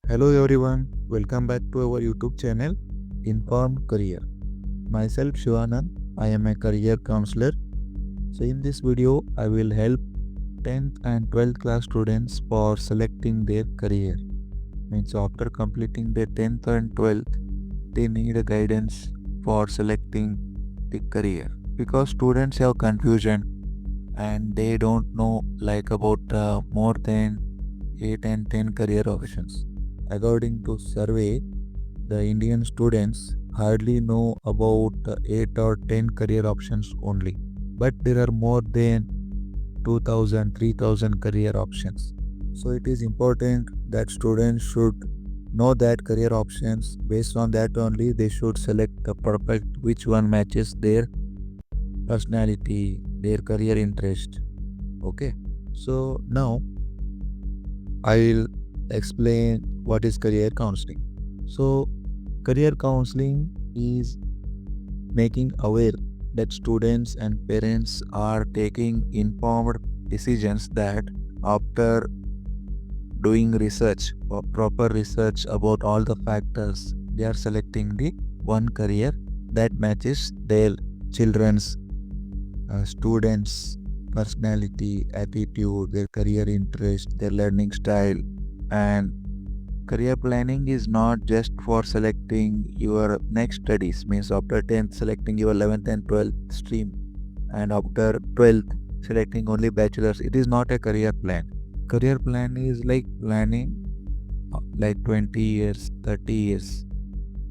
Hello everyone, welcome back to our YouTube channel Informed Career. Myself Shivanand, I am a career counselor. So in this video, I will help 10th and 12th class students for selecting their career. Means after completing their 10th and 12th, they need a guidance for selecting the career because students have confusion and they don't know about more than 8 and 10 career options. According to survey, the Indian students hardly know about 8 or 10 career options only. But there are more than 2000, 3000 career options. So it is important that students should know that career options. Based on that only, they should select the perfect which one matches their personality, their career interest. Okay. So now I will explain what is career counseling. So, career counseling is making aware that students and parents are taking informed decisions that after doing research or proper research about all the factors, they are selecting the one career that matches their children's students' personality, attitude, their career interest, their learning style, and career planning is not just for selecting your next studies, means after 10th selecting your 11th and 12th stream, and after 12th selecting only bachelor's. It is not a career plan. Career plan is like planning like 20 years, 30 years.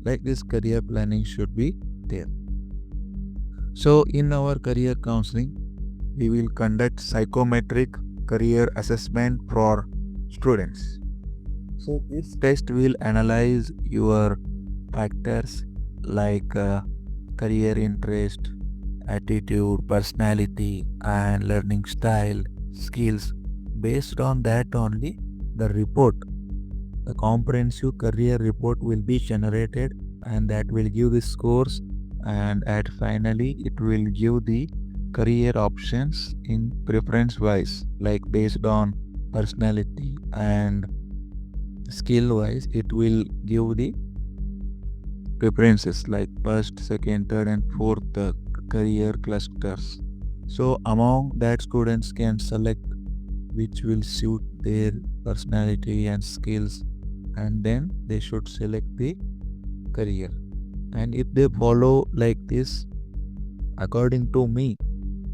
Like this career planning should be there. So in our career counseling, we will conduct psychometric career assessment for students. So this test will analyze your factors like career interest, attitude, personality, and learning style, skills. Based on that only, the comprehensive career report will be generated, and that will give the scores, and at finally it will give the career options in preference wise, like based on personality and skill wise. It will give the preferences like first, second, third, and fourth career clusters. So among that, students can select which will suit their personality and skills, and then they should select the career. And if they follow like this, according to me,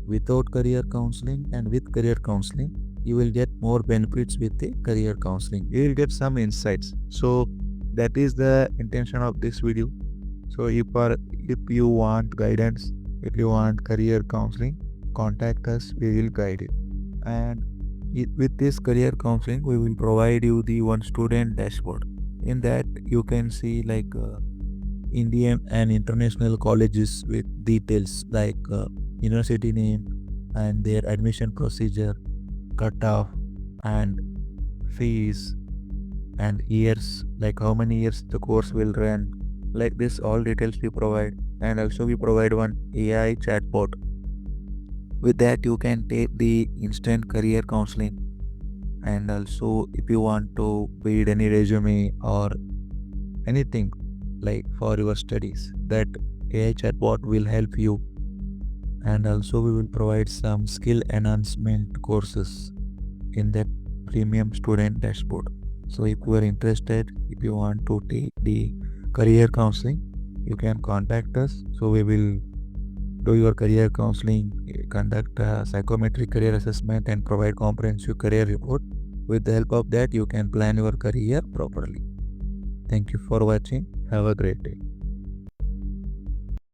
without career counseling and with career counseling, you will get more benefits with the career counseling. You will get some insights. So that is the intention of this video. So if you want guidance, if you want career counseling, contact us. We will guide you. And with this career counseling, we will provide you the one student dashboard. In that, you can see Indian and international colleges with details like university name and their admission procedure, cutoff, and fees, and years, like how many years the course will run. Like this, all details we provide, and also we provide one AI chatbot. With that, you can take the instant career counseling, and also if you want to build any resume or anything like for your studies, that AI chatbot will help you. And also we will provide some skill enhancement courses in that premium student dashboard. So if you are interested, if you want to take the career counseling, you can contact us. So we will do your career counseling, conduct a psychometric career assessment, and provide comprehensive career report. With the help of that, you can plan your career properly. Thank you for watching. Have a great day.